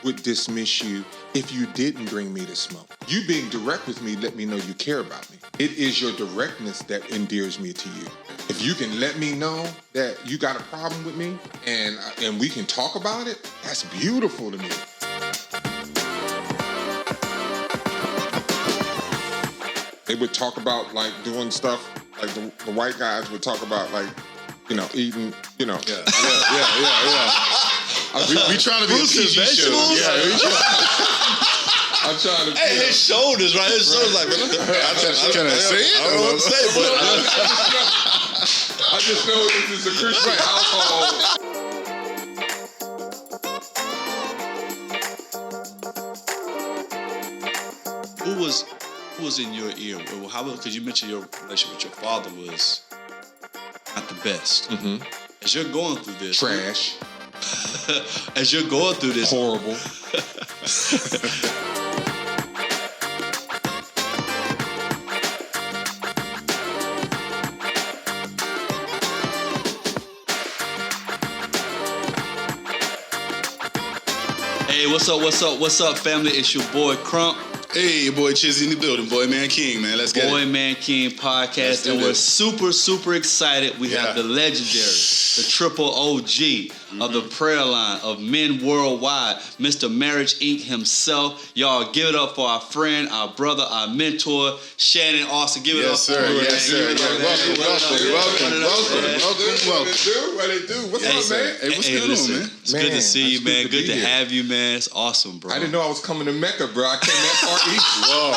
would dismiss you if you didn't bring me to smoke. You being direct with me let me know you care about me. It is your directness that endears me to you. If you can let me know that you got a problem with me and we can talk about it, that's beautiful to me. They would talk about like doing stuff, like the white guys would talk about like, you know, eating, you know. Yeah. We trying to be a PG show. Yeah. I'm trying to. Hey, his shoulders, right? His shoulders like. Can I say it? I don't know what to say, but I just know this is a Christian household. Who was in your ear? How? Because you mentioned your relationship with your father was not the best. Mm-hmm. As you're going through this, Trash. As you're going through this, horrible. Hey, what's up, family? It's your boy Crump. Hey, your boy Chizzy in the building. Boy Man King, man. Let's get it. Boy Man King podcast. And we're super excited. We have the legendary, the triple OG of the prayer line of men worldwide, Mr. Marriage Inc. himself. Y'all give it up for our friend, our brother, our mentor, Shannon Austin. Give it up for him. Yes, sir. Welcome. What they do? What's up, man? Hey, what's going on, man? It's good to see you, man. Good to have you, man. It's awesome, bro. I didn't know I was coming to Mecca, bro. I came that far east. Whoa.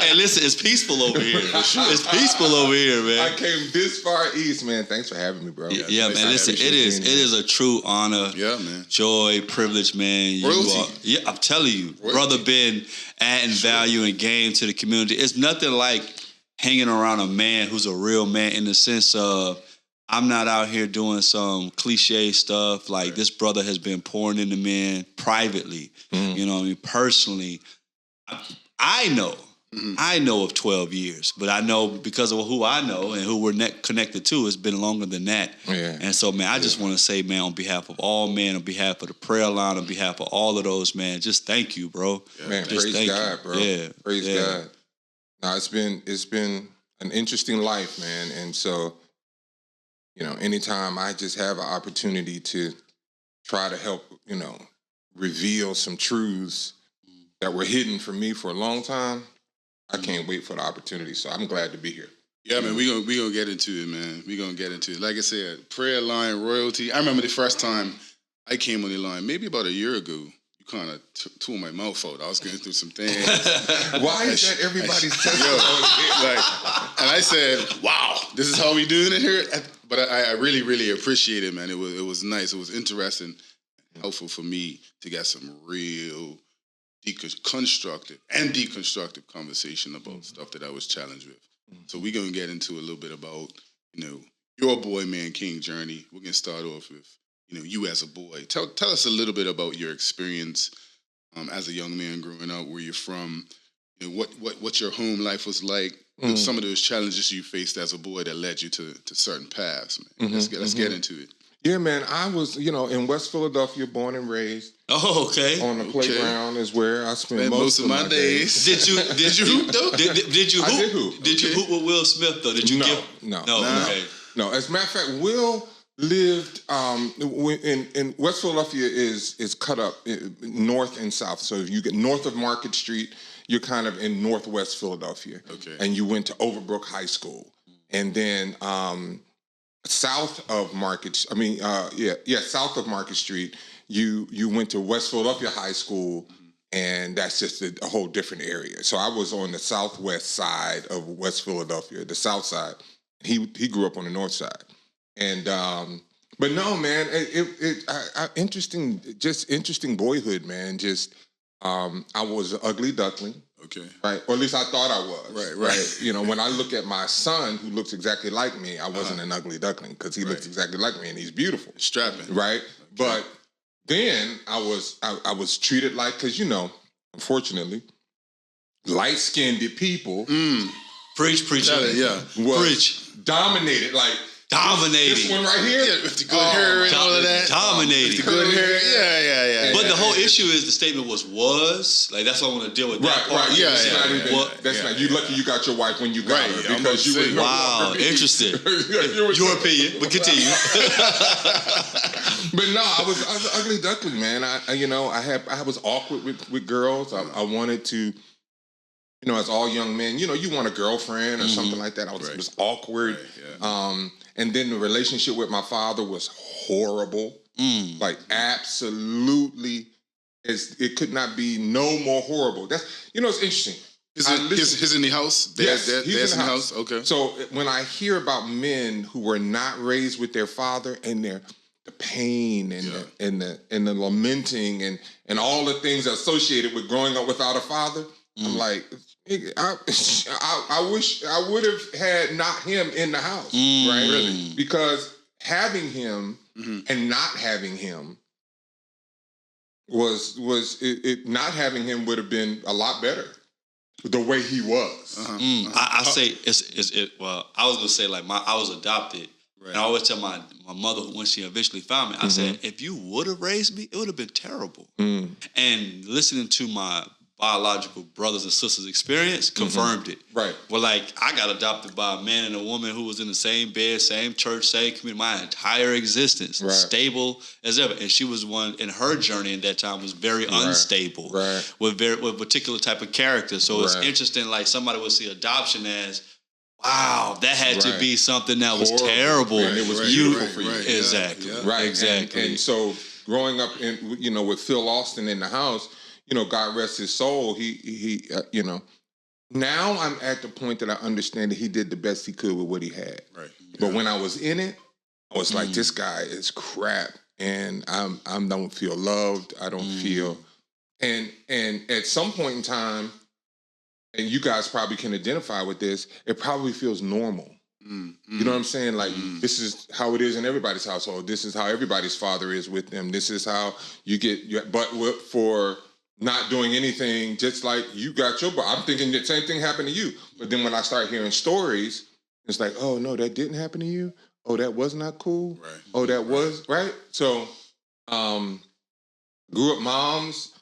Hey, listen, it's peaceful over here. It's peaceful over here, man. I came this far east, man. Thanks for having me, bro. Yeah, man. Listen, it is a true honor, man. Joy, privilege, man. Royalty. I'm telling you, Royalty. brother, been adding value and game to the community. It's nothing like hanging around a man who's a real man in the sense of I'm not out here doing some cliche stuff. Like this brother has been pouring into men privately, you know what I mean, personally. I know. I know of 12 years, but I know because of who I know and who we're connected to, it's been longer than that. Yeah. And so, man, I just want to say, man, on behalf of all men, on behalf of the prayer line, on behalf of all of those, man, just thank you, bro. Man, just praise God, bro. Yeah. Praise God. Now, it's been an interesting life, man. And so, you know, anytime I just have an opportunity to try to help, you know, reveal some truths that were hidden from me for a long time, I can't wait for the opportunity. So I'm glad to be here. Yeah, man, we gonna get into it, man. We gonna get into it. Like I said, prayer line, royalty. I remember the first time I came on the line, maybe about a year ago. You kind of tore my mouth out. I was going through some things. Why is that everybody's testimony? And I said, "Wow, this is how we doing it here." But I really appreciate it, man. It was nice. It was interesting, helpful for me to get some real constructive and deconstructive conversation about stuff that I was challenged with. So we're going to get into a little bit about, you know, your Boy Man King journey. We're going to start off with, you know, you as a boy. Tell us a little bit about your experience as a young man growing up, where you're from, you know, what your home life was like, some of those challenges you faced as a boy that led you to certain paths, man. Let's get into it. Yeah, man, I was, you know, in West Philadelphia, born and raised. Oh, okay. On the playground is where I spent most of my days. Did you hoop though? Did you hoop? I did hoop. Did you hoop with Will Smith though? Did you No. Okay. No, as a matter of fact, Will lived in West Philadelphia is cut up north and south. So if you get north of Market Street, you're kind of in Northwest Philadelphia. Okay. And you went to Overbrook High School. And then south of south of Market Street, you went to West Philadelphia High School, and that's just a whole different area. So I was on the southwest side of West Philadelphia, the south side. He grew up on the north side. And but no, man, interesting boyhood, man. Just I was an ugly duckling. Okay. Right. Or at least I thought I was. Right. You know, when I look at my son who looks exactly like me, I wasn't an ugly duckling because he looks exactly like me and he's beautiful. Strapping. Right. Okay. But then I was treated like, because, you know, unfortunately, light-skinned people. Preach. Was dominated. Like, dominating. This one right here. Yeah, with the good hair and all of that. dominating. The good hair. Yeah. But the whole issue is the statement was like that's what I want to deal with. That part. Right. That's not. You lucky you got your wife when you got her because you would. Wow, interesting. Your opinion, but continue. But no, I was an ugly duckling, man. I was awkward with girls. I wanted to. As all young men, you want a girlfriend or something like that. I was awkward. And then the relationship with my father was horrible. Like absolutely, it could not be no more horrible. That's it's interesting. He's in the house? Yes, he's in the house. Okay. So when I hear about men who were not raised with their father and the pain and the lamenting and all the things associated with growing up without a father, I'm like, I wish I would have had not him in the house, right? Really, because having him and not having him was not having him would have been a lot better. The way he was. I say well, I was gonna say like I was adopted. Right. And I always tell my mother when she eventually found me, I said, if you would have raised me, it would have been terrible. And listening to my biological brothers and sisters' experience confirmed it. Right. Well, like I got adopted by a man and a woman who was in the same bed, same church, same community, my entire existence, stable as ever. And she was one in her journey in that time was very unstable, with a particular type of character. So it's interesting. Like somebody would see adoption as, wow, that had to be something that was terrible. And it was beautiful for you. Exactly. Yeah. Right. Exactly. And so growing up with Phil Austin in the house, God rest his soul. He now I'm at the point that I understand that he did the best he could with what he had. Right. But when I was in it, I was like, this guy is crap, and I don't feel loved. I don't feel, and at some point in time, and you guys probably can identify with this, it probably feels normal. You know what I'm saying? Like, this is how it is in everybody's household. This is how everybody's father is with them. This is how you get, but for not doing anything, just like you got your, I'm thinking the same thing happened to you. But then when I start hearing stories, it's like, oh no, that didn't happen to you. Oh, that was not cool. Right. Oh, that was, right? So, grew up moms,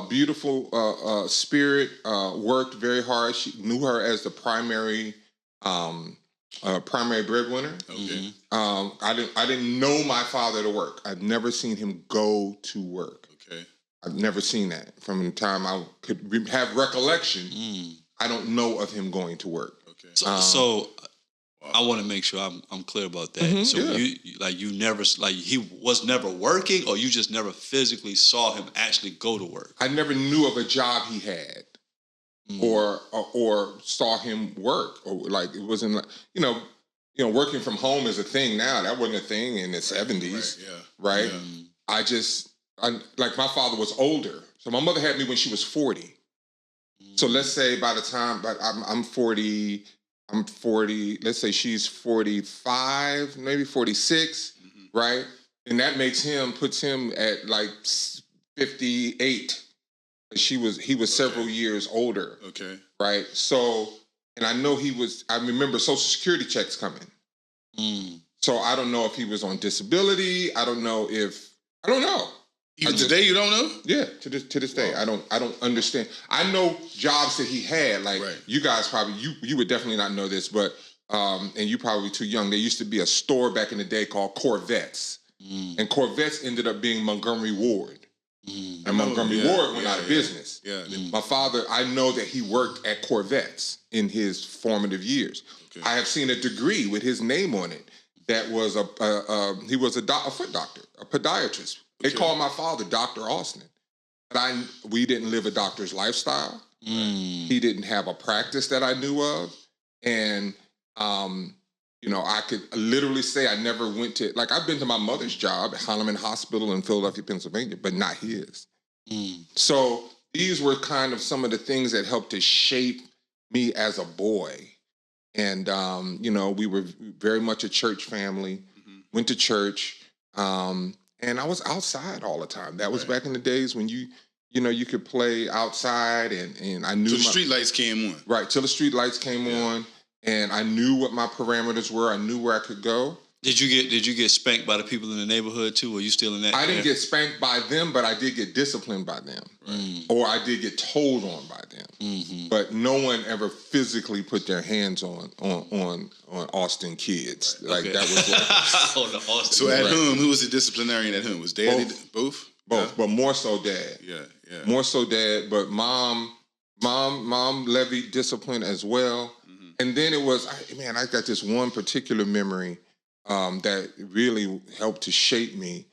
beautiful spirit, worked very hard. She knew her as the primary breadwinner. Okay. I didn't know my father to work. I'd never seen him go to work. Okay. I've never seen that from the time I could have recollection. I don't know of him going to work. Okay. So I want to make sure I'm clear about that. So you never he was never working, or you just never physically saw him actually go to work. I never knew of a job he had, or saw him work, or like it wasn't like working from home is a thing now. That wasn't a thing in the 70s, right? Like my father was older, so my mother had me when she was 40. So let's say by the time, but I'm 40. Let's say she's 45, maybe 46, right? And that puts him at like 58. He was several years older. Okay. Right. So, and I know I remember Social Security checks coming. So I don't know if he was on disability. I don't know. Even today, you don't know? Yeah, to this day, I don't understand. I know jobs that he had. Like you guys probably, you would definitely not know this, but and you probably too young. There used to be a store back in the day called Corvettes, and Corvettes ended up being Montgomery Ward, and Montgomery Ward went out of business. Yeah, my father, I know that he worked at Corvettes in his formative years. Okay. I have seen a degree with his name on it. That was he was a foot doctor, a podiatrist. They called my father Dr. Austin. But we didn't live a doctor's lifestyle. He didn't have a practice that I knew of. And, I could literally say I never went to, like I've been to my mother's job at Holloman Hospital in Philadelphia, Pennsylvania, but not his. So these were kind of some of the things that helped to shape me as a boy. And, we were very much a church family, went to church, and I was outside all the time. That was back in the days when you could play outside, and I knew till the street lights came on. Right, till the street lights came on, and I knew what my parameters were. I knew where I could go. Did you get spanked by the people in the neighborhood too? Were you still in that? I didn't get spanked by them, but I did get disciplined by them, or I did get told on by them. Mm-hmm. But no one ever physically put their hands on Austin kids. Right. Like that was like. On the Austin. So at home, who was the disciplinarian at home? Was Dad? Both, but more so Dad. Yeah. More so Dad, but Mom levied discipline as well. Mm-hmm. And then it was, I got this one particular memory that really helped to shape me,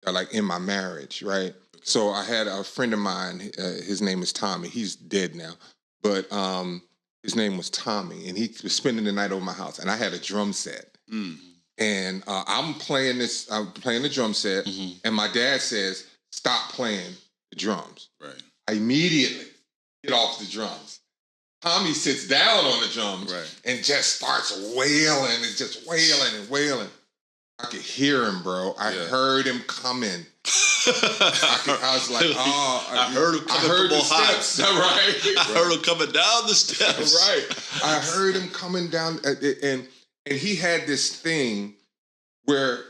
like in my marriage, right? Okay. So I had a friend of mine, his name is Tommy. He's dead now, but his name was Tommy, and he was spending the night over my house, and I had a drum set. And I'm playing the drum set, and my dad says, stop playing the drums. Right. I immediately get off the drums. Tommy sits down on the drums and just starts wailing and just wailing and wailing. I could hear him, bro. I heard him coming. I was like, I heard him coming. I heard the steps, right? I heard him coming down the steps. Right. I heard him coming down, and he had this thing where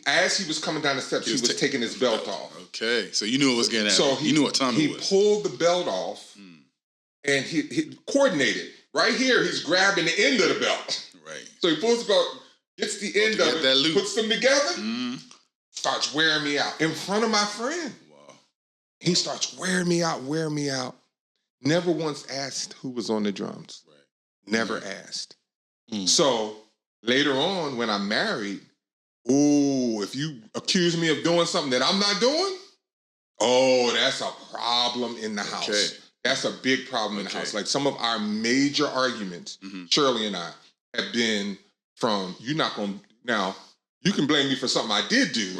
as he was coming down the steps, he was taking his belt off. Okay, so you knew what was getting at. So you knew what time it was. He pulled the belt off. And he coordinated. Right here, he's grabbing the end of the belt. Right. So he pulls the belt, gets the end of it, puts them together, starts wearing me out in front of my friend. Wow. He starts wearing me out. Never once asked who was on the drums. Right. Never asked. So later on, when I'm married, if you accuse me of doing something that I'm not doing, that's a problem in the house. Okay. That's a big problem in the house. Like some of our major arguments, Shirley and I, have been from, you're not going to, now, you can blame me for something I did do,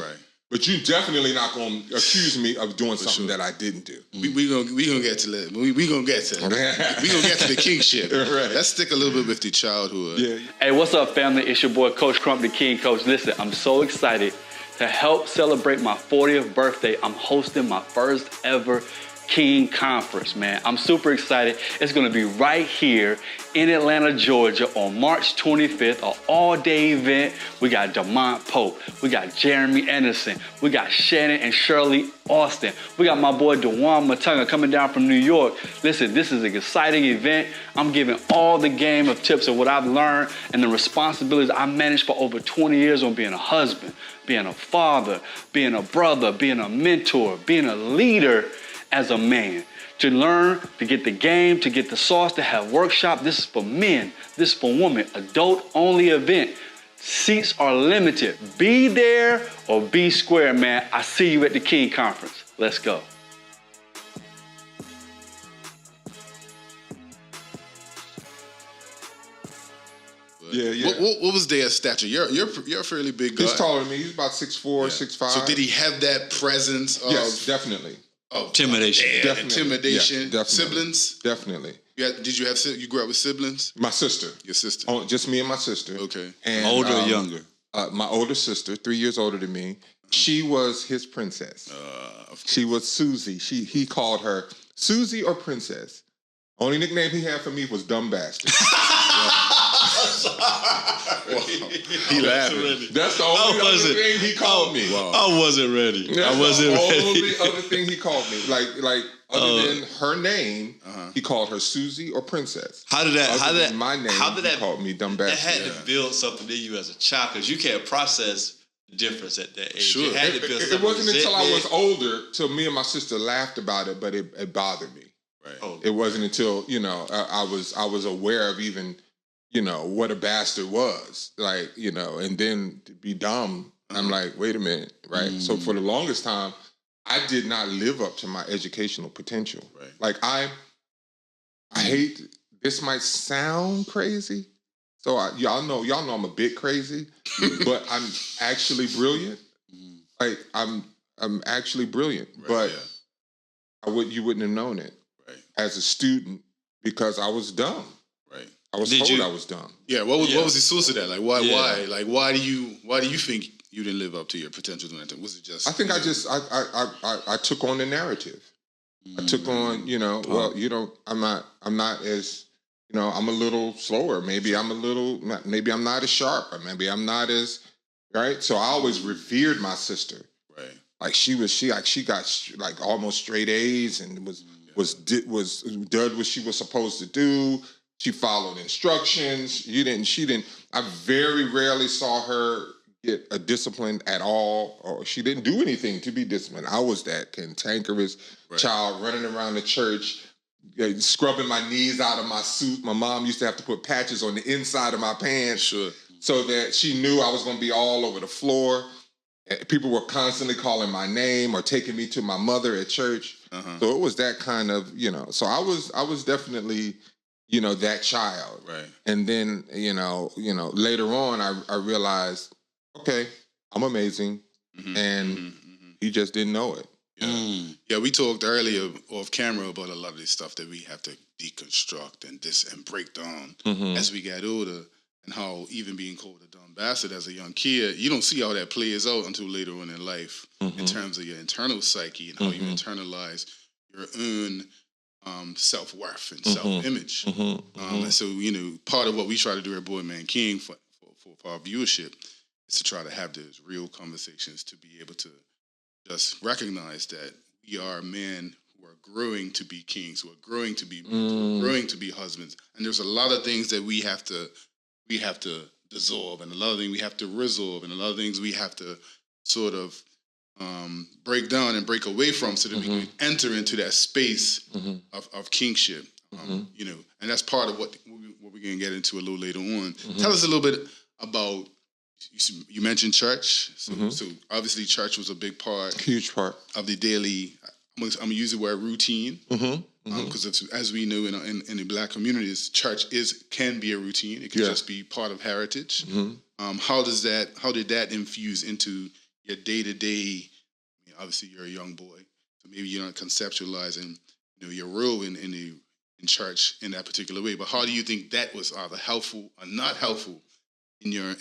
but you're definitely not going to accuse me of doing something that I didn't do. We gonna get to that. We gonna get to that. We gonna get to the kingship. Right. Let's stick a little bit with the childhood. Yeah. Hey, what's up, family? It's your boy, Coach Crump, the King Coach. Listen, I'm so excited to help celebrate my 40th birthday. I'm hosting my first ever King Conference, man. I'm super excited. It's gonna be right here in Atlanta, Georgia on March 25th, an all-day event. We got DeMont Pope, we got Jeremy Anderson, we got Shannon and Shirley Austin, we got my boy Dewan Matunga coming down from New York. Listen, this is an exciting event. I'm giving all the game of tips of what I've learned and the responsibilities I managed for over 20 years on being a husband, being a father, being a brother, being a mentor, being a leader as a man. To learn, to get the game, to get the sauce, to have workshop. This is for men, this is for women, adult-only event. Seats are limited. Be there or be square, man. I see you at the King Conference. Let's go. Yeah. What was their stature? You're a fairly big guy. He's taller than me. He's about 6'4", 6'5". So did he have that presence of... Yes, definitely. Intimidation. Intimidation. Yeah, definitely. Siblings? Definitely. You grew up with siblings? My sister. Your sister? Oh, just me and my sister. Okay. And, older or younger? My older sister, 3 years older than me. She was his princess. She was Susie. He called her Susie or Princess. Only nickname he had for me was Dumb Bastard. He laughing. That's the only other thing he called me. Wow. I wasn't ready. That's the only other thing he called me. Like other than her name, he called her Susie or Princess. How did that? My name. He called me Dumb Bastard. That had to build something in you as a child because you can't process the difference at that age. Sure. It wasn't until I was older till me and my sister laughed about it, but it bothered me. Right. It wasn't until I was aware of even what a bastard was, and then to be dumb. I'm like, wait a minute, right? So for the longest time, I did not live up to my educational potential. Right. Like I hate. This might sound crazy, so y'all know I'm a bit crazy, but I'm actually brilliant. Like I'm actually brilliant, but you wouldn't have known it as a student because I was dumb. Right. I was told I was dumb. Yeah. What was the source of that? Like why? Like why do you think you didn't live up to your potential? Was it just? I think I took on the narrative. I took on, I'm not as, I'm a little slower. Maybe I'm not as sharp, or maybe I'm not as right. So I always revered my sister. Right. Like she got like almost straight A's and was did what she was supposed to do. She followed instructions. She didn't. I very rarely saw her get a discipline at all, or she didn't do anything to be disciplined. I was that cantankerous child running around the church, scrubbing my knees out of my suit. My mom used to have to put patches on the inside of my pants so that she knew I was going to be all over the floor. People were constantly calling my name or taking me to my mother at church. So it was that kind of, so I was definitely, that child. Right. And then, later on, I realized, okay, I'm amazing. And he just didn't know it. Yeah, we talked earlier off camera about a lot of this stuff that we have to deconstruct and break down as we get older, and how even being called a dumb bastard as a young kid, you don't see how that plays out until later on in life in terms of your internal psyche and how you internalize your own self-worth and self-image. And so, part of what we try to do at Boy Man King for our viewership is to try to have those real conversations, to be able to just recognize that we are men who are growing to be kings, who are growing to be men, who are growing to be husbands. And there's a lot of things that we have to dissolve, and a lot of things we have to resolve, and a lot of things we have to sort of break down and break away from, so that we can enter into that space of kingship. And that's part of what we're going to get into a little later on. Tell us a little bit about, you mentioned church. So obviously church was a big part. Huge part. Of the daily, I'm going to use the word routine. Because as we know in the Black communities, church can be a routine. It can just be part of heritage. How did that infuse into your day-to-day? Obviously, you're a young boy, so maybe you're not conceptualizing your role in church in that particular way. But how do you think that was either helpful or not helpful in your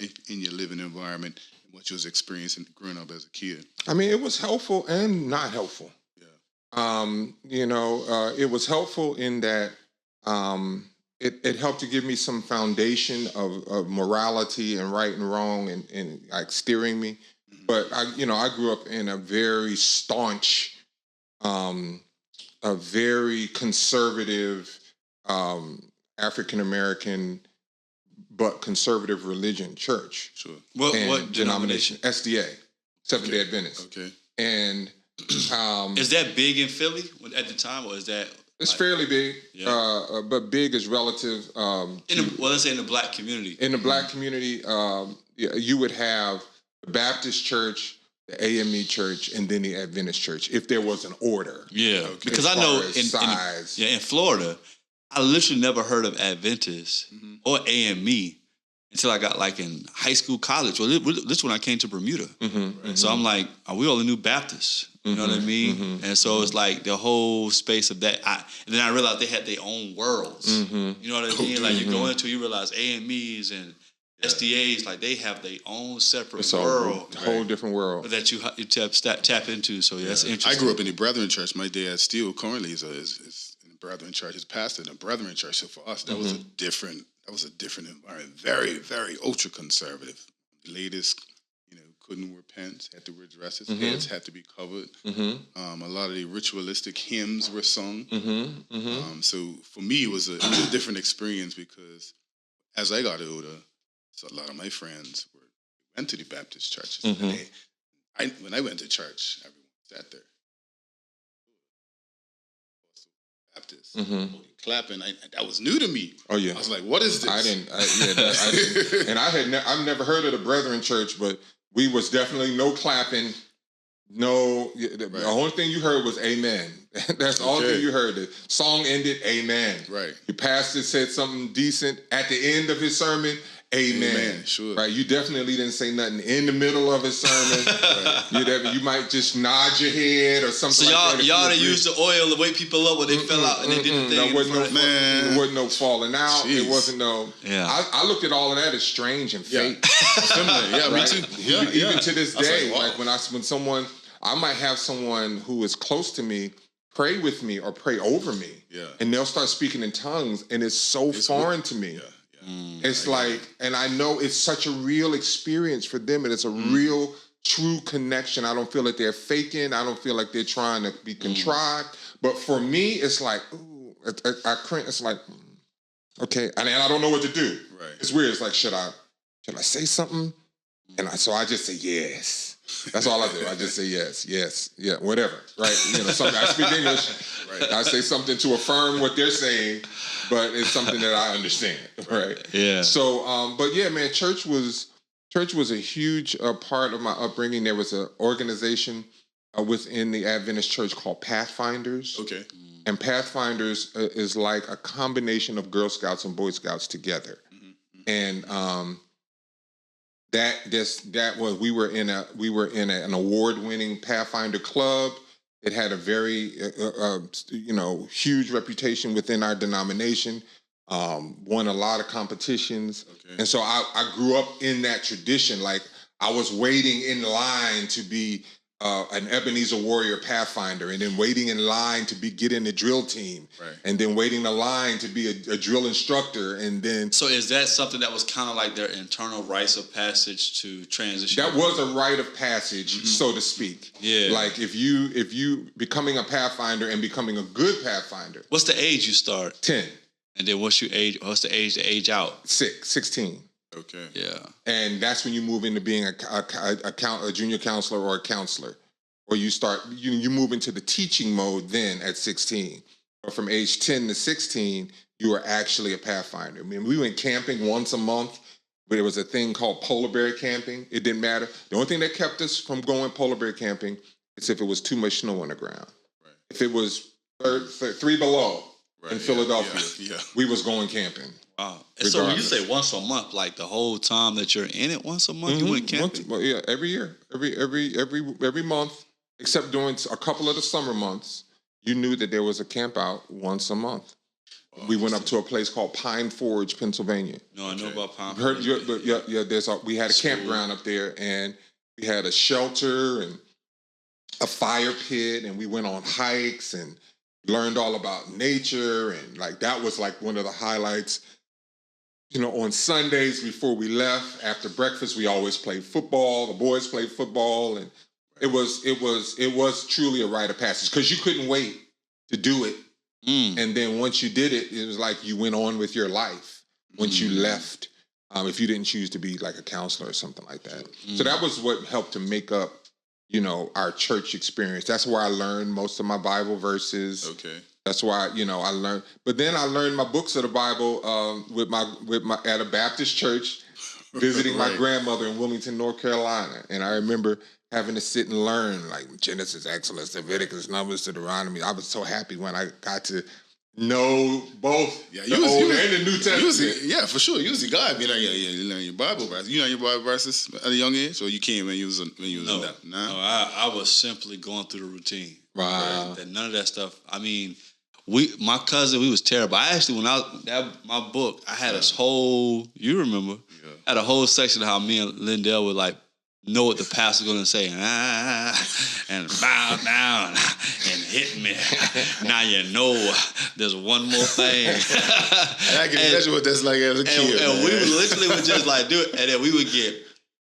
living environment and what you was experiencing growing up as a kid? I mean, it was helpful and not helpful. It was helpful in that it helped to give me some foundation of morality and right and wrong and like steering me. But I grew up in a very staunch, a very conservative African American, but conservative religion church. Sure. What denomination? SDA, Seventh Day Adventist. Okay. And is that big in Philly at the time, or is that? It's fairly big, but big is relative. Let's say in the Black community. In the Black community, you would have the Baptist church, the AME church, and then the Adventist church, if there was an order. Yeah, because I know in Florida, I literally never heard of Adventist or AME until I got like in high school, college. Well, this when I came to Bermuda. So I'm like, are we all a new Baptist? You know what I mean? And so it's like the whole space of that. And then I realized they had their own worlds. You know what I mean? Like you go into, you realize AMEs and SDAs, like they have their own separate world. A whole different world. That you tap into. So that's interesting. I grew up in the Brethren Church. My dad still currently is in the Brethren Church. He's pastor in the Brethren Church. So for us, that was a different environment. Very, very ultra conservative. The ladies, couldn't wear pants, had to wear dresses, heads had to be covered. A lot of the ritualistic hymns were sung. So for me, it was a different experience, because as I got older, so a lot of my friends went to the Baptist churches. And when I went to church, everyone sat there. Baptist, clapping. That was new to me. Oh yeah, I was like, "What is this?" I didn't. And I've never heard of the Brethren Church, but we was definitely no clapping. No, the only thing you heard was amen. That's the only thing you heard. The song ended, amen. Right. The pastor said something decent at the end of his sermon. Amen. Sure. Right. You definitely didn't say nothing in the middle of his sermon. You might just nod your head or something. So like that. Y'all that used the oil to wake people up when they fell out and they did the thing. There wasn't no falling out. Jeez. It wasn't no. Yeah. I looked at all of that as strange and fake. Similar. Yeah, right? me too. Even to this day, like, wow. when someone, I might have someone who is close to me pray with me or pray over me. Yeah. And they'll start speaking in tongues, and it's so foreign to me. It's like, and I know it's such a real experience for them, and it's a real, true connection. I don't feel like they're faking. I don't feel like they're trying to be contrived. But for me, it's like, ooh, I cringe. It's like, okay, and I don't know what to do. Right. It's weird. It's like, should I say something? And so I just say yes. That's all I do. I just say yes, yeah, whatever, right? Something I speak English. Right. I say something to affirm what they're saying, but it's something that I understand, right? Yeah. So, but yeah, man, church was a huge part of my upbringing. There was an organization within the Adventist Church called Pathfinders. Okay. And Pathfinders is like a combination of Girl Scouts and Boy Scouts together, and that was we were in an award-winning Pathfinder club. It had a very huge reputation within our denomination. Won a lot of competitions, and so I grew up in that tradition. Like I was waiting in line to be an Ebenezer Warrior Pathfinder, and then waiting in line to get in the drill team, and then waiting in line to be a drill instructor, and then. So is that something that was kind of like their internal rites of passage to transition? That was a rite of passage, so to speak. Yeah. Like if you becoming a Pathfinder and becoming a good Pathfinder. What's the age you start? 10. And then what's the age to age out? 16. Okay. Yeah. And that's when you move into being a junior counselor or a counselor. Or you start, you move into the teaching mode then at 16. But from age 10 to 16, you are actually a Pathfinder. I mean, we went camping once a month, but there was a thing called polar bear camping. It didn't matter. The only thing that kept us from going polar bear camping is if it was too much snow on the ground. Right. If it was 3 below in Philadelphia, we was going camping. Wow. And so when you say once a month, like the whole time that you're in it, once a month you went camping? Every year, every month, except during a couple of the summer months, you knew that there was a camp out once a month. We went up to a place called Pine Forge, Pennsylvania. No, I know about Pine Forge. We had a campground up there, and we had a shelter and a fire pit, and we went on hikes and learned all about nature, and like that was like one of the highlights. On Sundays before we left, after breakfast, we always played football. The boys played football, and it was truly a rite of passage because you couldn't wait to do it. And then once you did it, it was like you went on with your life once you left. If you didn't choose to be like a counselor or something like that, so that was what helped to make up, our church experience. That's where I learned most of my Bible verses. Okay. That's why, I learned. But then I learned my books of the Bible at a Baptist church, visiting my grandmother in Wilmington, North Carolina. And I remember having to sit and learn, like Genesis, Exodus, Leviticus, Numbers, Deuteronomy. I was so happy when I got to know both the Old and the New Testament. For sure. You was a guy. You learn your Bible verses. You learn your Bible verses at a young age, or you came when you was in that? No, I was simply going through the routine. Wow. Right? None of that stuff. I mean, my cousin, we was terrible. I actually, my book, I had this whole, you remember, had a whole section of how me and Lindell would like know what the pastor's going to say, and bow down and hit me. Now you know there's one more thing. I can imagine what that's like as a kid. And we would just like do it, and then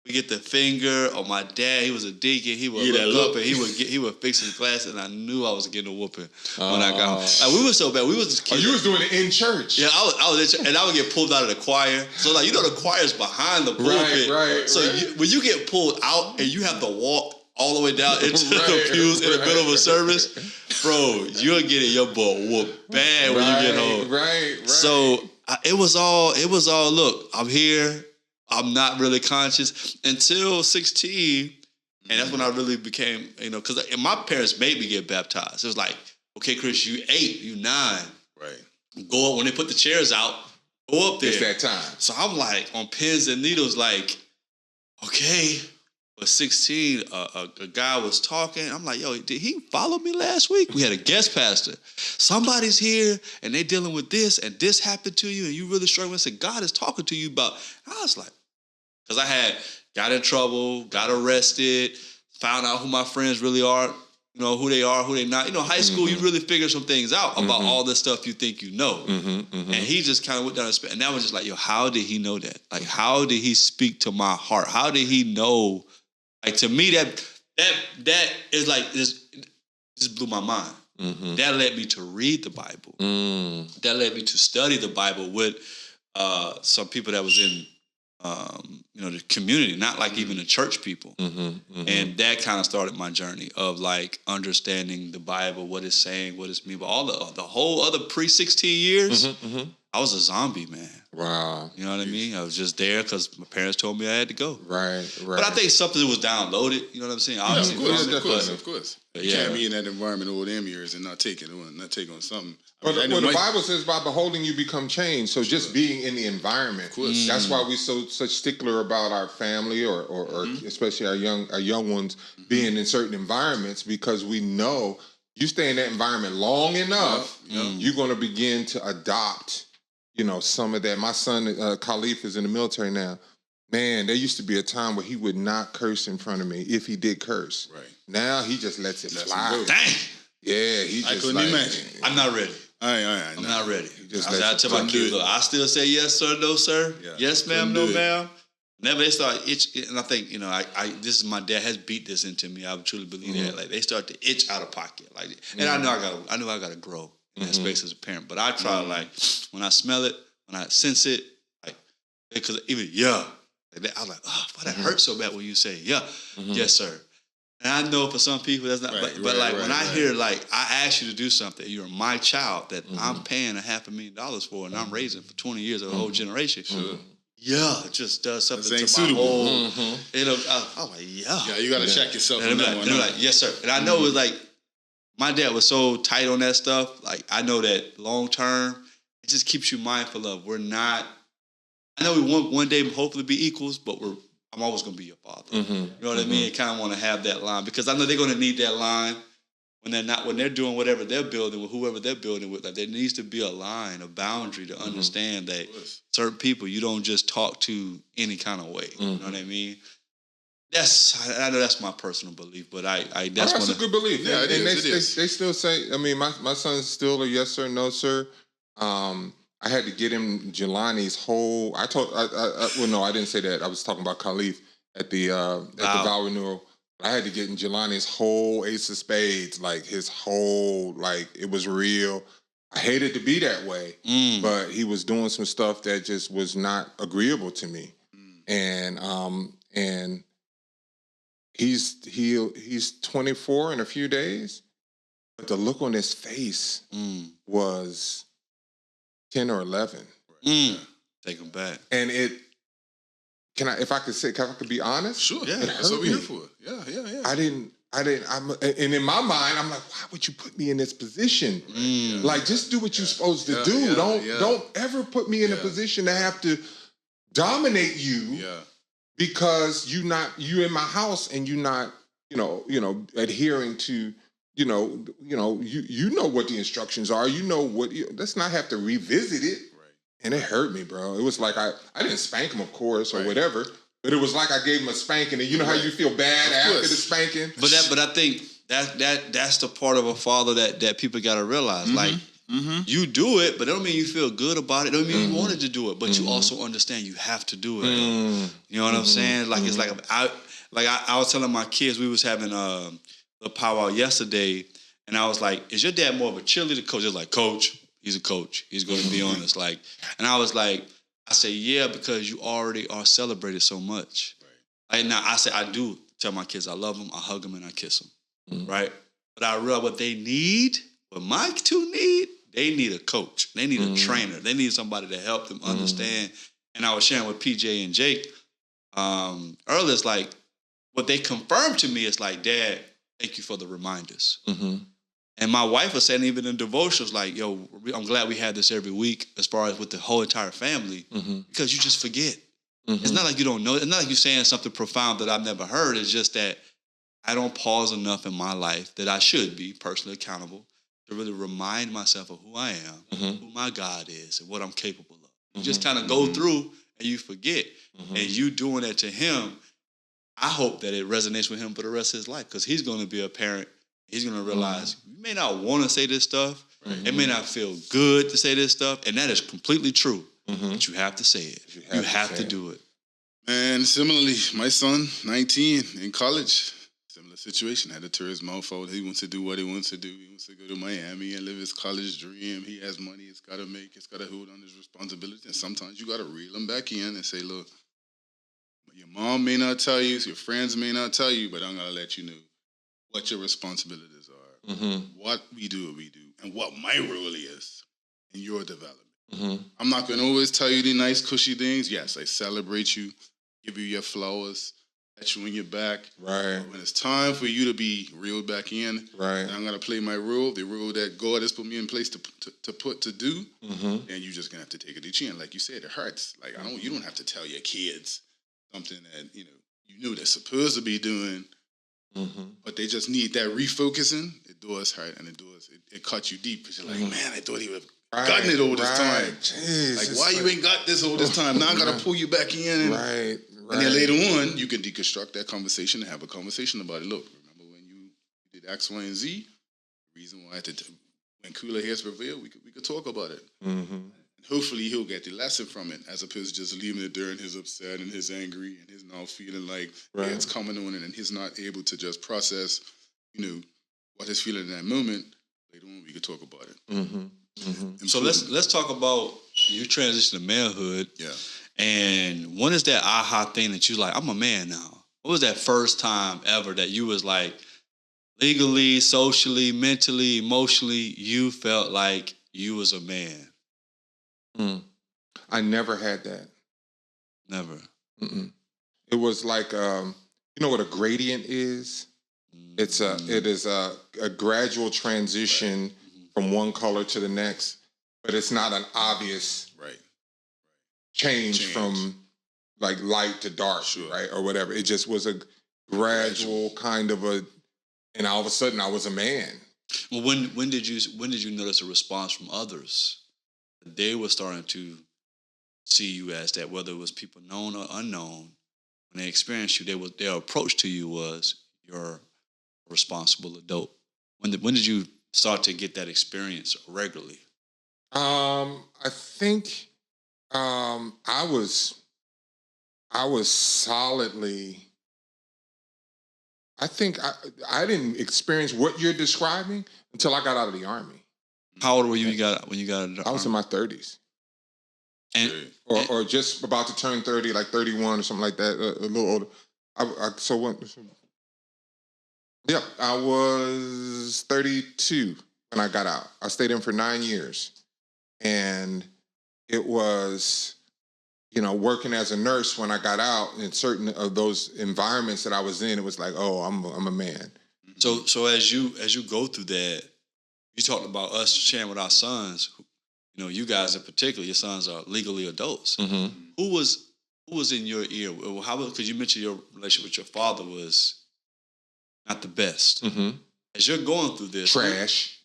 we get the finger, or my dad, he was a deacon, he would look up and he would fix his glasses, and I knew I was getting a whooping when I got home. Like, we were so bad. We was just kids. You was doing it in church. Yeah, I was in church, and I would get pulled out of the choir. So like, the choir's behind the pulpit. Right. So when you get pulled out and you have to walk all the way down into the pews in the middle of a service, bro, you're getting your butt whooped bad when you get home. Right. So it was all, look, I'm here. I'm not really conscious until 16, and that's when I really became, because my parents made me get baptized. It was like, okay, Chris, you 8, you 9. Right. Go up when they put the chairs out. Go up there. It's that time. So I'm like on pins and needles, like, okay. But 16, a guy was talking. I'm like, yo, did he follow me last week? We had a guest pastor. Somebody's here, and they dealing with this, and this happened to you, and you really struggling. I said, God is talking to you about. I was like, because I had got in trouble, got arrested, found out who my friends really are. you know, who they are, who they not. You know, high school, you really figure some things out about all the stuff you think you know. And he just kind of went down and that was just like, yo, how did he know that? Like, how did he speak to my heart? How did he know? Like, to me, that is like, this blew my mind. That led me to read the Bible. That led me to study the Bible with some people that was in, you know, the community, not like even the church people. And that kind of started my journey of like understanding the Bible, what it's saying, what it's mean. But all the whole other pre-16 years, I was a zombie, man. Wow. You know what I mean? I was just there because my parents told me I had to go. Right. But I think something was downloaded. You know what I'm saying? Obviously, Of course. You can't be in that environment all them years and not take on something. Well, the Bible says, by beholding you become changed. So just being in the environment. That's why we such stickler about our family or especially our young ones being in certain environments, because we know you stay in that environment long enough, you're going to begin to adopt, you know, some of that. My son, Khalif, is in the military now. Man, there used to be a time where he would not curse in front of me if he did curse. Right. Now he just lets it fly. Dang. Yeah, he just I couldn't imagine. I'm not ready. I'm not ready. I tell my kids, I still say yes, sir, no, sir. Yeah. Yes, ma'am, no, ma'am. Whenever they start itching, and I think, you know, this is my dad has beat this into me. I truly believe that. Like, they start to itch out of pocket. Like, and I know I gotta grow in that space as a parent. But I try to, like, when I smell it, when I sense it, like, because even I was like, oh, why that hurts so bad when you say yes, sir. And I know for some people that's not, when I hear, like, I asked you to do something, you're my child that I'm paying $500,000 for, and I'm raising for 20 years of a whole generation. It just does something to my whole. You know, I'm like, yeah, you got to check yourself. And they're like, yes, sir. And I know it's like, my dad was so tight on that stuff. Like, I know that long term, it just keeps you mindful of we're not. I know we want one day hopefully be equals, but I'm always going to be your father. You know what I mean? I kind of want to have that line, because I know they're going to need that line when they're doing whatever they're building with whoever they're building with. Like, there needs to be a line, a boundary to understand that certain people you don't just talk to any kind of way. You know what I mean? I know that's my personal belief, but that's a good belief. Yeah, it is. They still say. I mean, my son's still a yes sir, no sir. I had to get him Jelani's whole. Well, no, I didn't say that. I was talking about Khalif at the vow renewal. I had to get in Jelani's whole ace of spades, like his whole, like, it was real. I hated to be that way, but he was doing some stuff that just was not agreeable to me, and he's 24 in a few days, but the look on his face was 10 or 11. Take him back. And if I could be honest? Sure. Yeah, that's what we're here for. Yeah. And in my mind, I'm like, why would you put me in this position? Like, just do what you're supposed to do. Don't ever put me in a position to have to dominate you because you in my house and you're not, adhering to, you know what the instructions are. You know what. Let's not have to revisit it. Right. And it hurt me, bro. It was like I didn't spank him, of course, or whatever. But it was like I gave him a spanking, and you know how you feel bad after the spanking. But I think that's the part of a father that people got to realize. Like, you do it, but it don't mean you feel good about it. It don't mean you wanted to do it, but you also understand you have to do it. You know what I'm saying? Like, it's like I was telling my kids, we was having a powwow yesterday, and I was like, is your dad more of a cheerleader coach? They're like, coach. He's a coach. He's going to be honest. Like, and I was like, I say, yeah, because you already are celebrated so much. Right. Like, now I say, I do tell my kids I love them, I hug them, and I kiss them. Right? But I realize what they need, what my two need, they need a coach. They need a trainer. They need somebody to help them understand. And I was sharing with PJ and Jake earlier, it's like, what they confirmed to me is like, Dad, thank you for the reminders. And my wife was saying even in devotionals, like, yo, I'm glad we have this every week as far as with the whole entire family, because you just forget. It's not like you don't know. It's not like you're saying something profound that I've never heard. It's just that I don't pause enough in my life that I should be personally accountable to really remind myself of who I am, who my God is, and what I'm capable of. You just kind of go through and you forget. And you doing that to him, I hope that it resonates with him for the rest of his life, because he's going to be a parent He's gonna realize you may not want to say this stuff. Right. It may not feel good to say this stuff, and that is completely true. But you have to say it. You have to do it. Man, similarly, my son, 19, in college, similar situation. Had to tear his mouth out. He wants to do what he wants to do. He wants to go to Miami and live his college dream. He has money. It's got to make. It's got to hold on his responsibility. And sometimes you got to reel him back in and say, look, your mom may not tell you, your friends may not tell you, but I'm going to let you know what your responsibilities are, what we do, and what my role is in your development. I'm not going to always tell you the nice, cushy things. Yes, I celebrate you, give you your flowers, pat you on your back. Right. But when it's time for you to be reeled back in, right, I'm going to play my role, the role that God has put me in place to do, and you're just going to have to take it to the chin. Like you said, it hurts. Like you don't have to tell your kids something that you know they're supposed to be doing, but they just need that refocusing. It does hurt, and it cuts you deep because you're like, man, I thought he would have gotten it all this time. Jeez, like, why you ain't got this all this time? Now I got to pull you back in. And then later on, you can deconstruct that conversation and have a conversation about it. Look, remember when you did X, Y, and Z? The reason why when cooler heads prevail, we could talk about it. And hopefully he'll get the lesson from it, as opposed to just leaving it there and he's upset and he's angry and he's now feeling like it's coming on and he's not able to just process, what he's feeling in that moment. Later on, we could talk about it. So let's talk about you transition to manhood. Yeah. And when is that aha thing that you like, I'm a man now? What was that first time ever that you was like, legally, socially, mentally, emotionally, you felt like you was a man? I never had that. Never. It was like, you know what a gradient is? It is a gradual transition from one color to the next, but it's not an obvious change from like light to dark, right? Or whatever. It just was a gradual kind of and all of a sudden I was a man. Well, when did you notice a response from others? They were starting to see you as that, whether it was people known or unknown. When they experienced you, their approach to you was you're a responsible adult. When did you start to get that experience regularly? I think I was solidly. I think I didn't experience what you're describing until I got out of the Army. How old were you when you got out of the Army? I was in my 30s. Or just about to turn 30, like 31 or something like that, a little older. I was 32 when I got out. I stayed in for 9 years. And it was, working as a nurse when I got out in certain of those environments that I was in, it was like, oh, I'm a man. So as you go through that, you talked about us sharing with our sons. You guys in particular, your sons are legally adults. Who was in your ear? Because you mentioned your relationship with your father was not the best. As you're going through this, trash.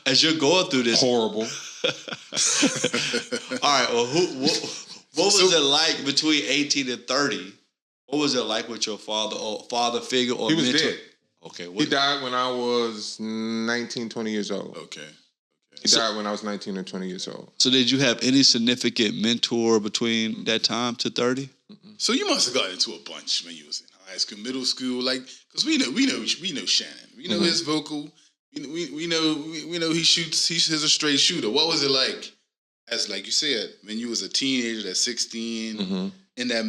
As you're going through this, horrible. All right. Well, what was it like between 18 and 30? What was it like with your father or father figure or he was mentor? Dead. Okay. He died when I was 19, 20 years old. Okay. He died when I was 19 or 20 years old. So did you have any significant mentor between that time to 30? So you must have got into a bunch when you was in high school, middle school, because we know Shannon. We know his vocal. We know he's a straight shooter. What was it like, as like you said, when you was a teenager at 16, in that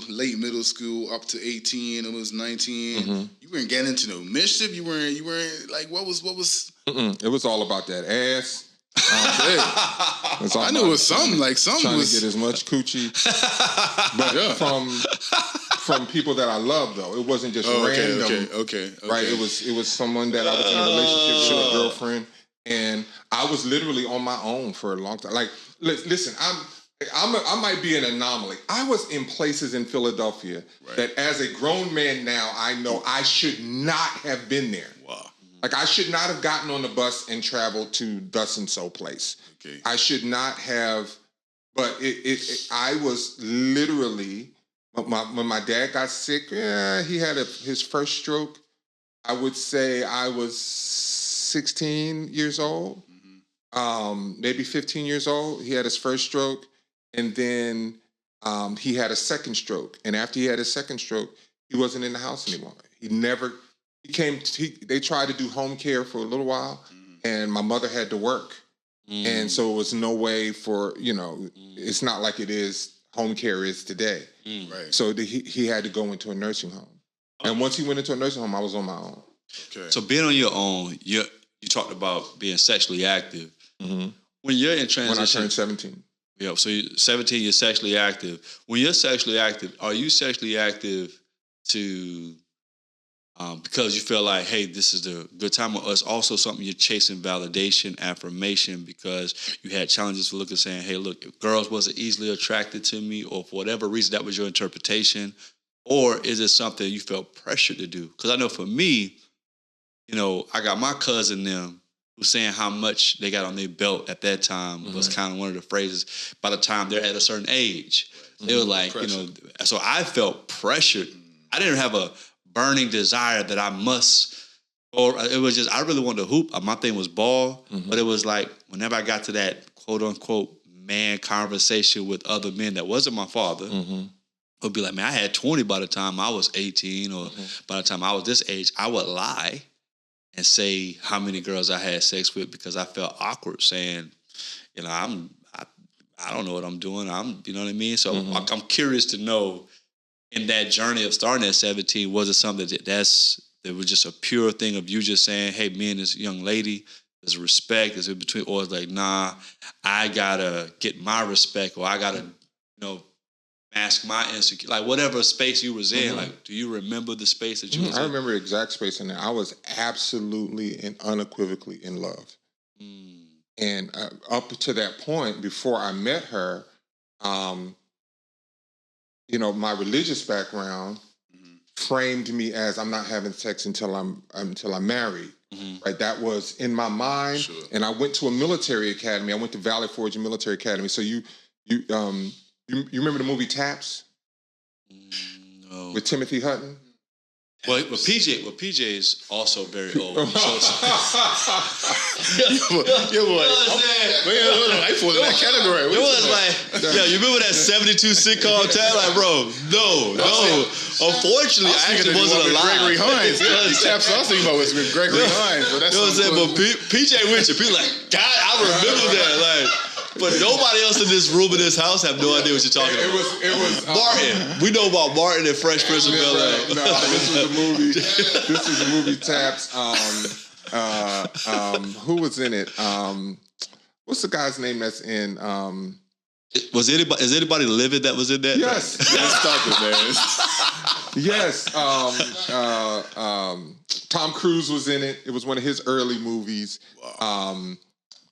late middle school, up to 18, almost 19, you weren't getting into no mischief. You weren't like what was. It was all about that ass. I knew it was something like something trying was to get as much coochie, but from people that I love though. It wasn't just random. Okay. Right. It was someone that I was in a relationship with, a girlfriend, and I was literally on my own for a long time. Like, listen, I might be an anomaly. I was in places in Philadelphia that, as a grown man now, I know I should not have been there. Wow. Like, I should not have gotten on the bus and traveled to thus and so place. Okay. I should not have, but I was literally, when my dad got sick, he had his first stroke. I would say I was 16 years old, maybe 15 years old. He had his first stroke, and then he had a second stroke. And after he had his second stroke, he wasn't in the house anymore. They tried to do home care for a little while, and my mother had to work. And so it was no way for, it's not like it is, home care is today. Right. So he had to go into a nursing home. And once he went into a nursing home, I was on my own. Okay. So being on your own, you talked about being sexually active. Mm-hmm. When you're in transition, when I turned 17. Yeah, so you're 17, you're sexually active. When you're sexually active, are you sexually active to because you feel like, hey, this is the good time, or it's also something you're chasing validation, affirmation, because you had challenges for looking, saying, hey, look, if girls wasn't easily attracted to me, or for whatever reason that was your interpretation, or is it something you felt pressured to do? Because I know for me, I got my cousin them who's saying how much they got on their belt at that time was kind of one of the phrases. By the time they're at a certain age, they were like, so I felt pressured. I didn't have a burning desire that I must, or it was just, I really wanted to hoop. My thing was ball, but it was like, whenever I got to that quote unquote man conversation with other men that wasn't my father, it would be like, man, I had 20 by the time I was 18, or by the time I was this age, I would lie and say how many girls I had sex with because I felt awkward saying, I don't know what I'm doing. You know what I mean? So I'm curious to know, in that journey of starting at 17, was it something that was just a pure thing of you just saying, hey, me and this young lady, there's respect, is in between, or it's like, nah, I gotta get my respect, or I gotta, mask my insecurity, like whatever space you was in. Like, do you remember the space that you was in? I remember the exact space in there. I was absolutely and unequivocally in love. And up to that point, before I met her, my religious background framed me as, I'm not having sex until I'm married. Right, that was in my mind. Sure. And I went to a military academy. I went to Valley Forge Military Academy. So you remember the movie Taps? No. With Timothy Hutton? Well, PJ is also very old. Boy. I fall in that category. It was like, you remember that 72 sitcom tag? Like, bro, no. Unfortunately, I actually wasn't alive. Gregory Hines. Taps I was thinking about was with Gregory Hines. But that's but PJ Richard, people like, God, I remember that. Like, but nobody else in this room, in this house, have no idea what you're talking about. It was Martin. We know about Martin and Fresh Prince of Bel-Air. No, this was the movie. This is the movie Taps. Who was in it? What's the guy's name that's in? Is anybody living that was in that? Yes. Stop it, man. Yes. Tom Cruise was in it. It was one of his early movies. Wow.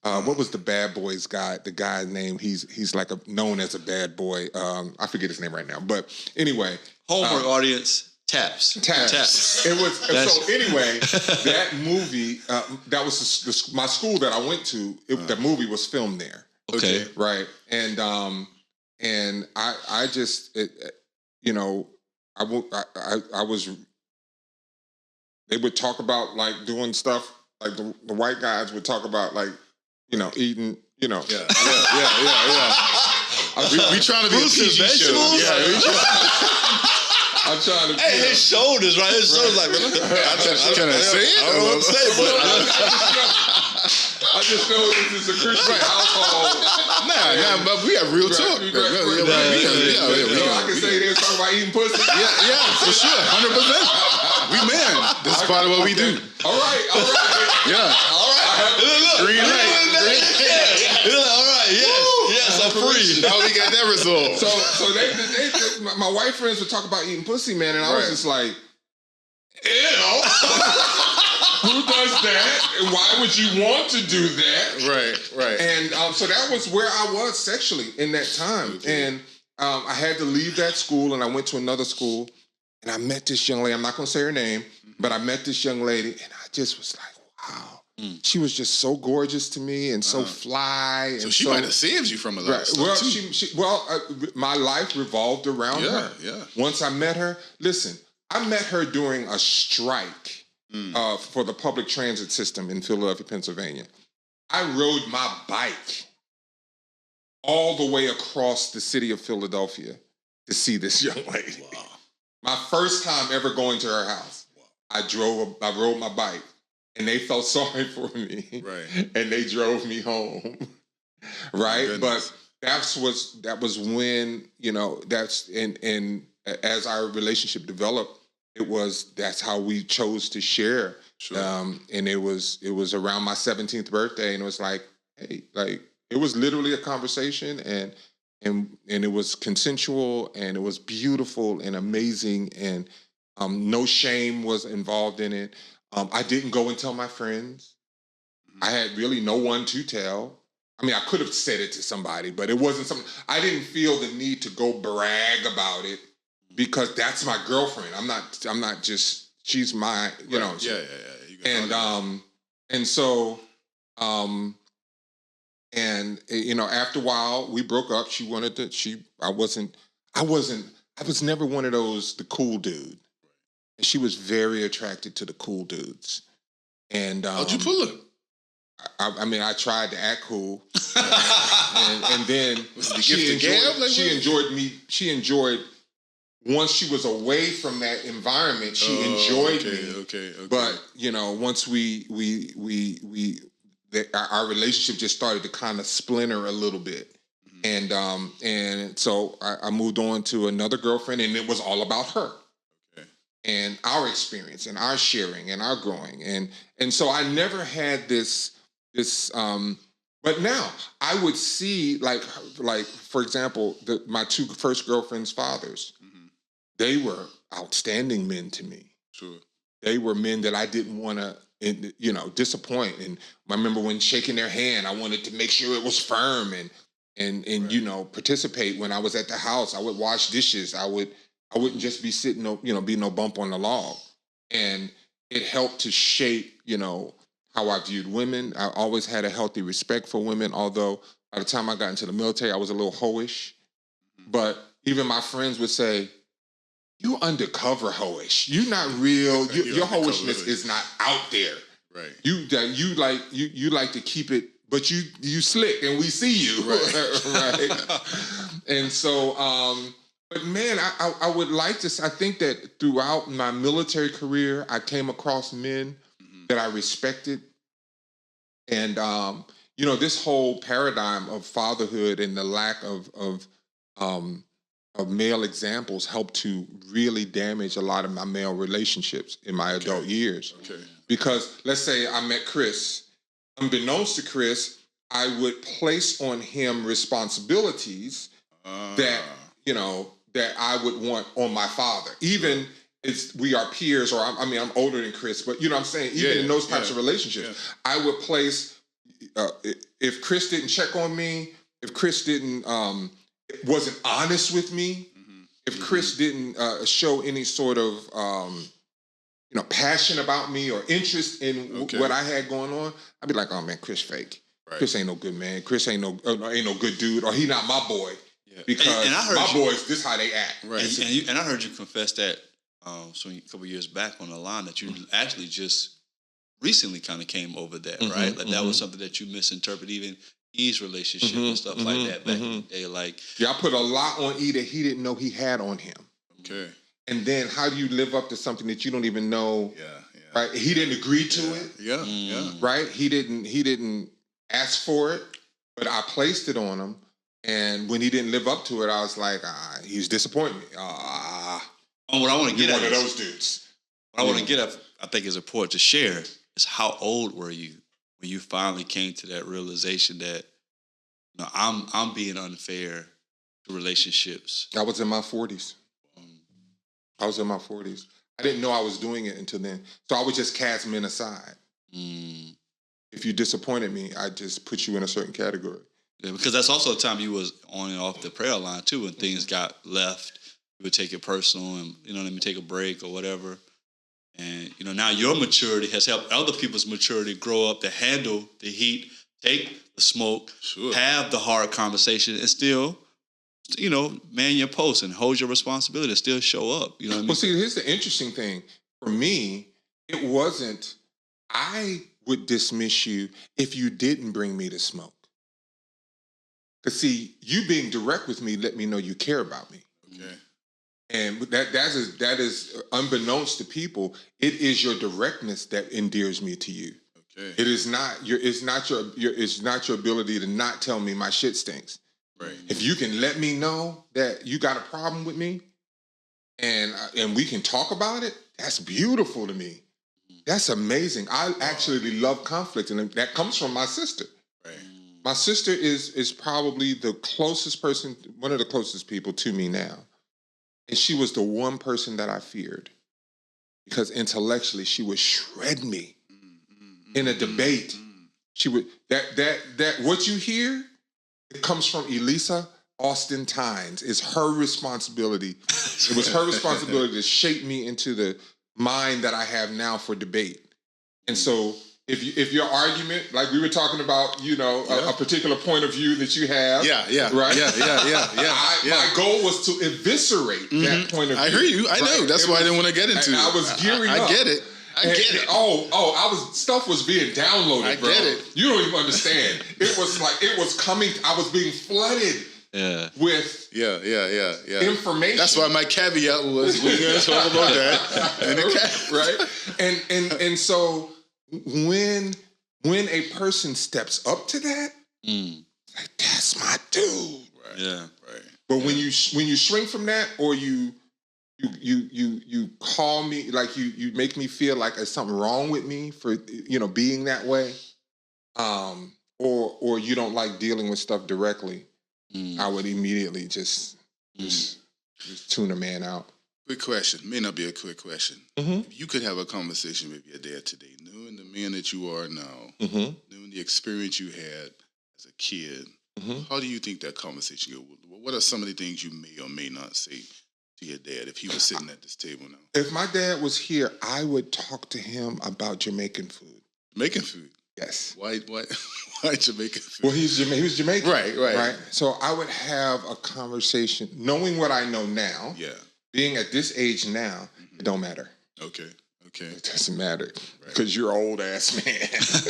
What was the Bad Boys guy? The guy's name, he's like known as a bad boy. I forget his name right now. But anyway. Homework audience, Taps. It was, so anyway, that movie, that was my school that I went to, the movie was filmed there. Okay. Right. And I just, they would talk about like doing stuff, like the white guys would talk about like, eating, Yeah. We trying to be fruits a PG and vegetables? Show. Yeah, I'm trying to. Hey, his shoulders, right? His shoulders, like. Can I say it? I don't know what to say, but I just know this is a Christian household. Nah, but we have real talk. I can say they're talking about eating pussy. Yeah, for sure, 100%. We man. This is part of what we do. All right. Yeah. all right. Green light. All right. Yes, I'm free. How we got that result? So they my white friends would talk about eating pussy, man, and I was just like, ew. Who does that? And why would you want to do that? Right. And so that was where I was sexually in that time. Okay. And I had to leave that school, and I went to another school, and I met this young lady. I'm not going to say her name, but I met this young lady, and I just was like, wow. She was just so gorgeous to me and so fly. So she might have saved you from a lot of stuff. My life revolved around her. Yeah. Once I met her, listen, I met her during a strike for the public transit system in Philadelphia, Pennsylvania. I rode my bike all the way across the city of Philadelphia to see this young lady. Wow. My first time ever going to her house. I rode my bike, and they felt sorry for me. Right. And they drove me home. Right? But that was when, and as our relationship developed, that's how we chose to share. Sure. And it was around my 17th birthday, and it was like, hey, like, it was literally a conversation, and it was consensual, and it was beautiful and amazing, and no shame was involved in it. I didn't go and tell my friends. I had really no one to tell. I mean, I could have said it to somebody, but it wasn't something. I didn't feel the need to go brag about it because that's my girlfriend. I'm not just. She's my. Yeah. And so. After a while, we broke up. She wanted to. I was never one of those the cool dude. And she was very attracted to the cool dudes. And how'd you pull her? I tried to act cool, and then she enjoyed me. She enjoyed once she was away from that environment. She enjoyed me. Okay. But once our relationship just started to kind of splinter a little bit, and so I moved on to another girlfriend, and it was all about her. And our experience and our sharing and our growing. And so I never had this but now I would see like for example, my two first girlfriends' fathers, they were outstanding men to me. Sure. They were men that I didn't want to, disappoint. And I remember when shaking their hand, I wanted to make sure it was firm and right. Participate when I was at the house. I would wash dishes. I wouldn't just be sitting, be no bump on the log. And it helped to shape, how I viewed women. I always had a healthy respect for women, although by the time I got into the military, I was a little hoish. But even my friends would say, you undercover hoish. You're not real. Your hoishness is not out there. Right. You like to keep it, but you slick and we see you. Right. And so, but man, I would like to. I think that throughout my military career, I came across men that I respected, and this whole paradigm of fatherhood and the lack of male examples helped to really damage a lot of my male relationships in my adult years. Okay. Because let's say I met Chris, unbeknownst to Chris, I would place on him responsibilities that I would want on my father. Even we are peers, or I'm older than Chris, but you know what I'm saying? Even in those types of relationships, I would place, if Chris didn't check on me, if Chris wasn't honest with me, if Chris didn't show any sort of, passion about me or interest in what I had going on, I'd be like, oh man, Chris fake. Right. Chris ain't no good man. Chris ain't no good dude, or he not my boy. Yeah. Because and I heard my boys, this how they act. Right. And I heard you confess that a couple years back on the line that you actually just recently kind of came over that, right? Like that was something that you misinterpreted, even E's relationship and stuff like that back in the day. Like, I put a lot on E that he didn't know he had on him. Okay. And then how do you live up to something that you don't even know? Yeah. Right? He didn't agree to it. Yeah. Right? He didn't ask for it, but I placed it on him. And when he didn't live up to it, I was like, he's disappointing me. What I want to get at one of those dudes. What I want to get at, I think is important to share, is how old were you when you finally came to that realization that I'm being unfair to relationships? I was in my 40s. I didn't know I was doing it until then. So I would just cast men aside. If you disappointed me, I just put you in a certain category. Yeah, because that's also a time you was on and off the prayer line too, when things got left. You would take it personal and, let me take a break or whatever. And, now your maturity has helped other people's maturity grow up to handle the heat, take the smoke, have the hard conversation, and still, man your post and hold your responsibility, still show up. You know what I mean? Well, see, here's the interesting thing. For me, it wasn't, I would dismiss you if you didn't bring me to smoke. Because see, you being direct with me let me know you care about me. Okay. And that is unbeknownst to people, it is your directness that endears me to you. Okay. It is not your ability to not tell me my shit stinks. Right. If you can let me know that you got a problem with me and we can talk about it, that's beautiful to me. That's amazing. I actually love conflict, and that comes from my sister. Right. My sister is probably the closest person, one of the closest people to me now. And she was the one person that I feared because intellectually she would shred me in a debate. She would that what you hear, it comes from Elisa Austin Tynes. It's her responsibility. It was her responsibility to shape me into the mind that I have now for debate. And so if your argument, like we were talking about, a particular point of view that you have, right, my goal was to eviscerate that point of view. I hear you. I know. That's why I didn't want to get into it. I was gearing up. I get it. I get it. Stuff was being downloaded, bro. I get it. You don't even understand. It was like it was coming. I was being flooded. With information. That's why my caveat was we're going to talk about that. Right? And so when a person steps up to that, like that's my dude. Right. Yeah. Right. But when you shrink from that, or you call me, like you make me feel like there's something wrong with me for being that way, or you don't like dealing with stuff directly, I would immediately just tune a man out. Quick question, may not be a quick question. If you could have a conversation with your dad today, knowing the man that you are now, knowing the experience you had as a kid, how do you think that conversation goes? What are some of the things you may or may not say to your dad if he was sitting at this table now? If my dad was here, I would talk to him about Jamaican food. Jamaican food? Yes. Why Jamaican food? Well, he was Jamaican. Right. So I would have a conversation, knowing what I know now. Yeah. Being at this age now, it don't matter. Okay. It doesn't matter because you're an old ass man.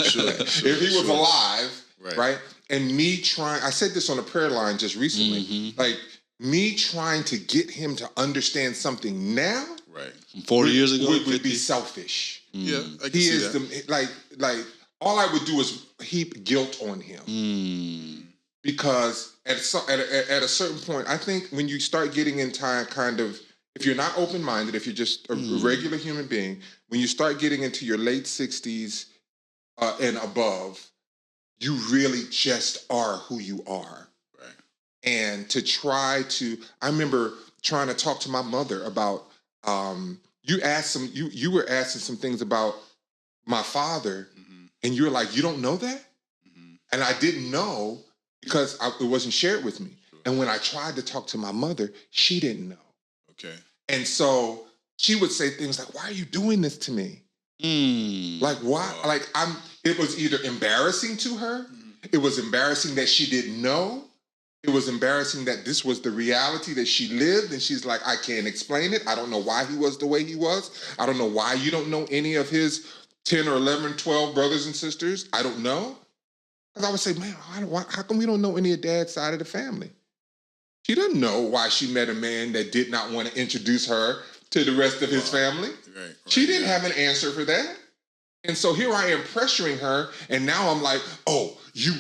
Sure, if he was alive, right? And me trying, I said this on a prayer line just recently, like me trying to get him to understand something now, right? 40 years ago, would be selfish. Yeah, I can he see is that. like all I would do is heap guilt on him because at a certain point, I think when you start getting into kind of, if you're not open-minded, if you're just a regular human being, when you start getting into your late 60s and above, you really just are who you are. Right. And I remember trying to talk to my mother about, you were asking some things about my father, and you were like, you don't know that? And I didn't know because it wasn't shared with me. Sure. And when I tried to talk to my mother, she didn't know. Okay. And so she would say things like, why are you doing this to me? Like, why? Like, it was either embarrassing to her. It was embarrassing that she didn't know. It was embarrassing that this was the reality that she lived. And she's like, I can't explain it. I don't know why he was the way he was. I don't know why you don't know any of his 10 or 11, 12 brothers and sisters. I don't know. And I would say, man, how come we don't know any of Dad's side of the family? She doesn't know why she met a man that did not want to introduce her to the rest of his family. Right, she didn't have an answer for that. And so here I am pressuring her, and now I'm like, oh, you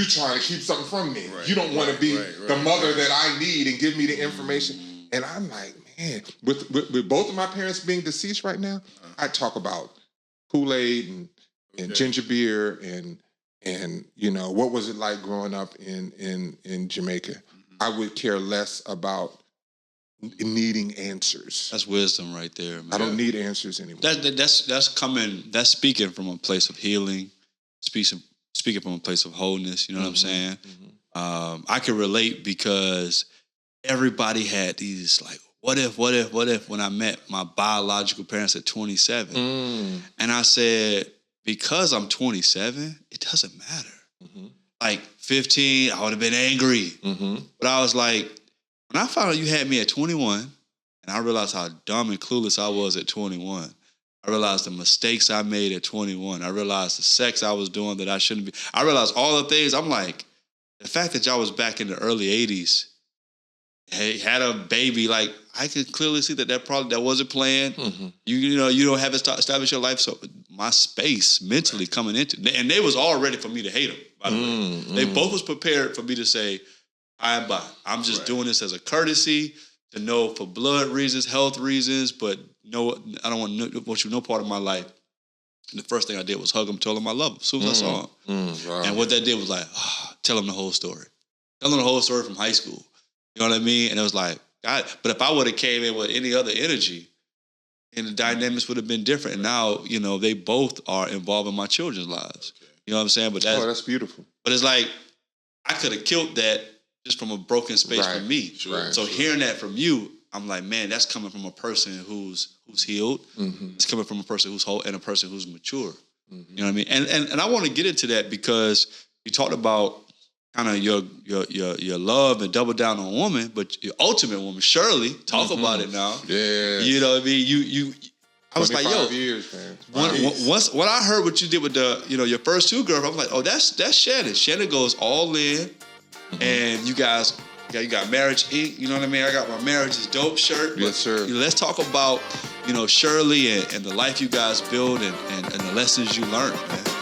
trying to keep something from me. Right, you don't want to be the mother that I need and give me the information. And I'm like, man, with both of my parents being deceased right now, I talk about Kool-Aid and ginger beer and what was it like growing up in Jamaica. I would care less about needing answers. That's wisdom right there, man. I don't need answers anymore. That's speaking from a place of healing, speaking from a place of wholeness, you know what I'm saying? I can relate because everybody had these like, what if when I met my biological parents at 27. And I said, because I'm 27, it doesn't matter. Like 15, I would have been angry. But I was like, when I found out you had me at 21, and I realized how dumb and clueless I was at 21, I realized the mistakes I made at 21. I realized the sex I was doing that I shouldn't be. I realized all the things. I'm like, the fact that y'all was back in the early 80s, hey, had a baby, like, I could clearly see that wasn't planned. Mm-hmm. You know, you don't have it established your life. So my space mentally coming into, and they was all ready for me to hate them, by the way. They both was prepared for me to say, I'm just doing this as a courtesy, to know for blood reasons, health reasons, but no, I don't want you no part of my life. And the first thing I did was hug him, tell him I love him as soon as I saw him. Wow. And what that did was like, tell him the whole story. Tell him the whole story from high school. You know what I mean? And it was like, God, but if I would have came in with any other energy, and the dynamics would have been different. And now, you know, they both are involved in my children's lives. Okay. You know what I'm saying? But that's beautiful. But it's like, I could have killed that just from a broken space for me. Sure. So hearing that from you, I'm like, man, that's coming from a person who's healed. Mm-hmm. It's coming from a person who's whole and a person who's mature. Mm-hmm. You know what I mean? And I want to get into that because you talked about kind of your love and double down on woman, but your ultimate woman, Shirley, talk about it now. Yeah. You know what I mean? I was like, yo, years, man. once when I heard what you did with your first two girls, I'm like, oh, that's Shannon. Shannon goes all in, and you guys got Marriage Inc. You know what I mean? I got my Marriage is Dope shirt. Yes, sir. Let's talk about Shirley and the life you guys build and the lessons you learned, man.